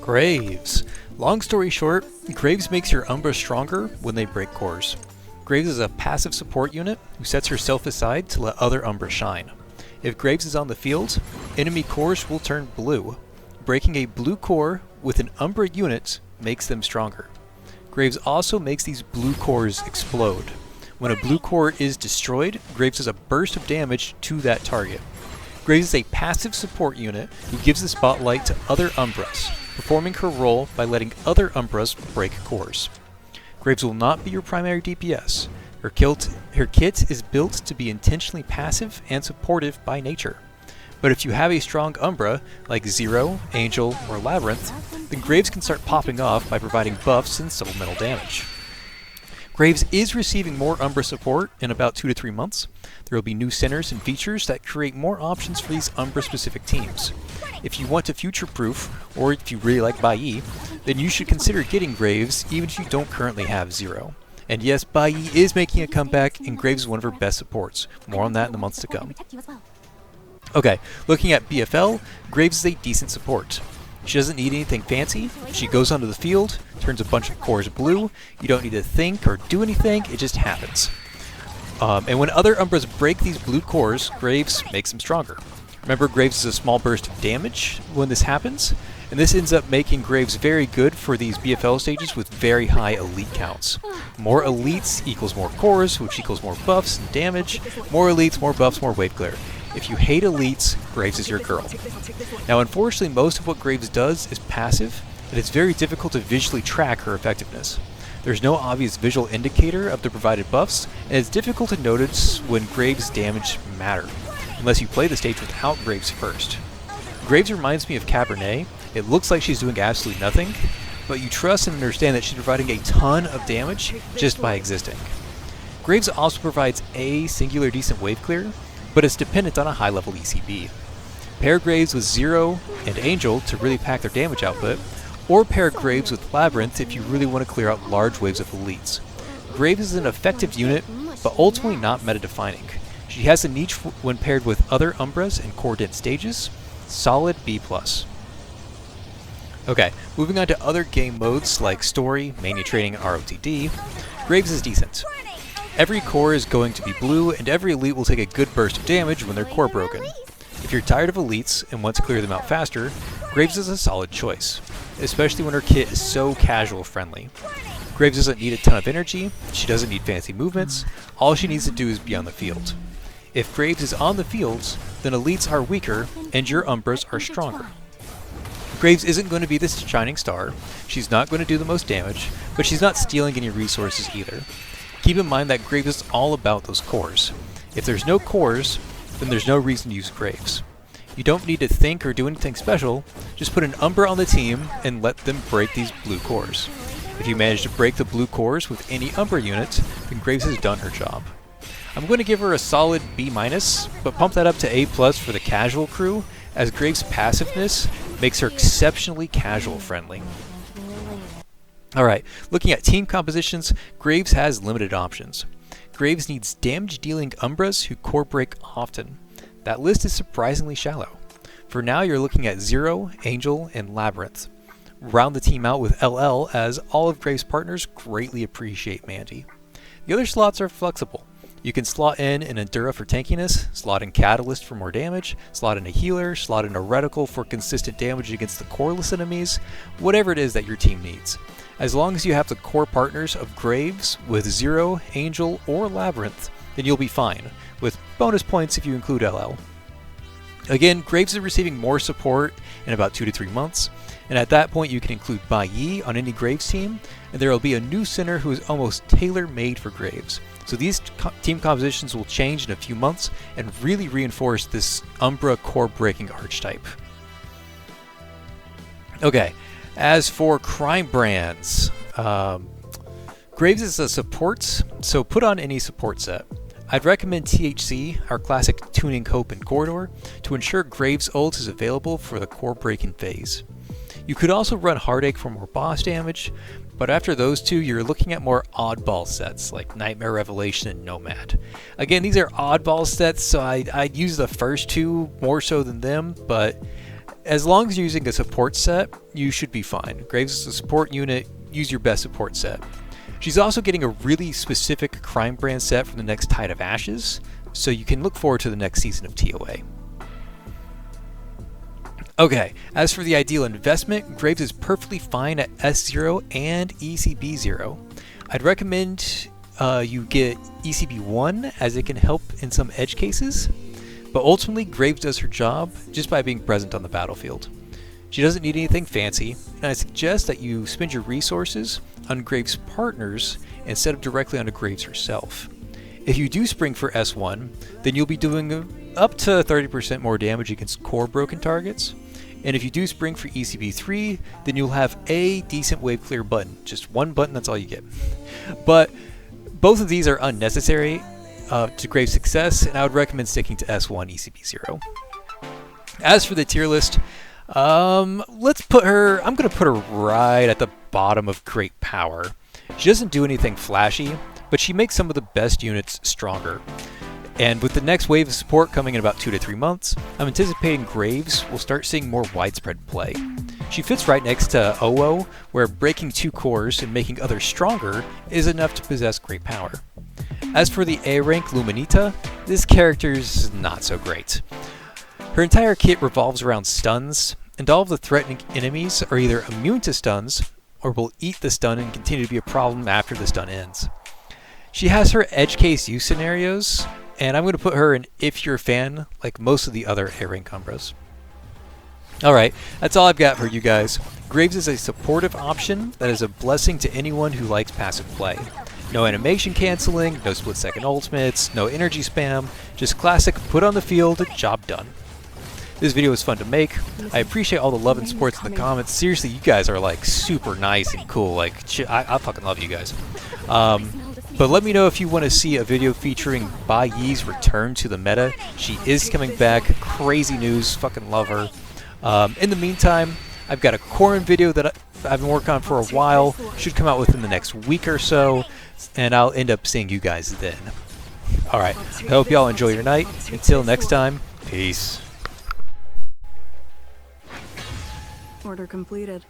Graves. Long story short, Graves makes your Umbra stronger when they break cores. Graves is a passive support unit who sets herself aside to let other Umbra shine. If Graves is on the field, enemy cores will turn blue. Breaking a blue core with an Umbra unit makes them stronger. Graves also makes these blue cores explode. When a blue core is destroyed, Graves does a burst of damage to that target. Graves is a passive support unit who gives the spotlight to other Umbras, performing her role by letting other Umbras break cores. Graves will not be your primary DPS. Her kit is built to be intentionally passive and supportive by nature. But if you have a strong Umbra, like Zero, Angel, or Labyrinth, then Graves can start popping off by providing buffs and supplemental damage. Graves is receiving more Umbra support in about 2 to 3 months. There will be new centers and features that create more options for these Umbra-specific teams. If you want to future-proof, or if you really like Bai Yi, then you should consider getting Graves even if you don't currently have Zero. And yes, Bai Yi is making a comeback, and Graves is one of her best supports. More on that in the months to come. Okay, looking at BFL, Graves is a decent support. She doesn't need anything fancy. She goes onto the field, turns a bunch of cores blue. You don't need to think or do anything, it just happens. And when other Umbras break these blue cores, Graves makes them stronger. Remember, Graves is a small burst of damage when this happens, and this ends up making Graves very good for these BFL stages with very high elite counts. More elites equals more cores, which equals more buffs and damage. More elites, more buffs, more wave clear. If you hate elites, Graves is your girl. Now, unfortunately, most of what Graves does is passive, and it's very difficult to visually track her effectiveness. There's no obvious visual indicator of the provided buffs, and it's difficult to notice when Graves' damage matter, unless you play the stage without Graves first. Graves reminds me of Cabernet. It looks like she's doing absolutely nothing, but you trust and understand that she's providing a ton of damage just by existing. Graves also provides a singular decent wave clear, but it's dependent on a high-level ECB. Pair Graves with Zero and Angel to really pack their damage output, or pair Graves with Labyrinth if you really want to clear out large waves of elites. Graves is an effective unit, but ultimately not meta-defining. She has a niche when paired with other Umbras and core-dense stages. Solid B+. Okay, moving on to other game modes like Story, Mania Training, and ROTD, Graves is decent. Every core is going to be blue, and every elite will take a good burst of damage when they're core broken. If you're tired of elites and want to clear them out faster, Graves is a solid choice, especially when her kit is so casual friendly. Graves doesn't need a ton of energy, she doesn't need fancy movements, all she needs to do is be on the field. If Graves is on the field, then elites are weaker and your Umbras are stronger. Graves isn't going to be this shining star, she's not going to do the most damage, but she's not stealing any resources either. Keep in mind that Graves is all about those cores. If there's no cores, then there's no reason to use Graves. You don't need to think or do anything special, just put an Umbra on the team and let them break these blue cores. If you manage to break the blue cores with any Umbra unit, then Graves has done her job. I'm going to give her a solid B-, but pump that up to A+ for the casual crew, as Graves' passiveness makes her exceptionally casual friendly. Alright, looking at team compositions, Graves has limited options. Graves needs damage-dealing Umbras who core break often. That list is surprisingly shallow. For now, you're looking at Zero, Angel, and Labyrinth. Round the team out with LL, as all of Graves' partners greatly appreciate Mandy. The other slots are flexible. You can slot in an Endura for tankiness, slot in Catalyst for more damage, slot in a healer, slot in a Reticle for consistent damage against the coreless enemies, whatever it is that your team needs. As long as you have the core partners of Graves with Zero, Angel, or Labyrinth, then you'll be fine, with bonus points if you include LL. Again, Graves is receiving more support in about 2 to 3 months, and at that point you can include Bai Yi on any Graves team, and there will be a new center who is almost tailor-made for Graves. So these team compositions will change in a few months and really reinforce this Umbra core breaking archetype. Okay, as for Crimebrands, Graves is a support, so put on any support set. I'd recommend THC, our classic Tuning Hope and Corridor, to ensure Graves' ult is available for the core breaking phase. You could also run Heartache for more boss damage, but after those two you're looking at more oddball sets like Nightmare Revelation and Nomad. Again, these are oddball sets, so I'd use the first two more so than them, but As long as you're using a support set, you should be fine. Graves is a support unit, use your best support set. She's also getting a really specific Crimebrands set from the next Tide of Ashes, so you can look forward to the next season of TOA. Okay, as for the ideal investment, Graves is perfectly fine at S0 and ECB0. I'd recommend you get ECB1 as it can help in some edge cases, but ultimately Graves does her job just by being present on the battlefield. She doesn't need anything fancy, and I suggest that you spend your resources on Graves' partners instead of directly onto Graves herself. If you do spring for S1, then you'll be doing up to 30% more damage against core broken targets, and if you do spring for ECB3, then you'll have a decent wave clear button. Just one button, that's all you get. But both of these are unnecessary to Graves' success, and I would recommend sticking to S1 ECB0. As for the tier list, I'm going to put her right at the bottom of great power. She doesn't do anything flashy, but she makes some of the best units stronger. And with the next wave of support coming in about 2 to 3 months, I'm anticipating Graves will start seeing more widespread play. She fits right next to OO, where breaking 2 cores and making others stronger is enough to possess great power. As for the A rank Luminita, this character's not so great. Her entire kit revolves around stuns, and all of the threatening enemies are either immune to stuns, or will eat the stun and continue to be a problem after the stun ends. She has her edge case use scenarios, and I'm going to put her in if you're a fan, like most of the other A-rank Umbras. Alright, that's all I've got for you guys. Graves is a supportive option that is a blessing to anyone who likes passive play. No animation cancelling, no split-second ultimates, no energy spam, just classic put on the field, job done. This video was fun to make. I appreciate all the love and support in the comments. Seriously, you guys are like super nice and cool. Like, I fucking love you guys. But let me know if you want to see a video featuring Bai Yi's return to the meta. She is coming back. Crazy news. Fucking love her. In the meantime, I've got a Corrin video that I've been working on for a while. Should come out within the next week or so. And I'll end up seeing you guys then. Alright, I hope y'all enjoy your night. Until next time, peace. Order completed.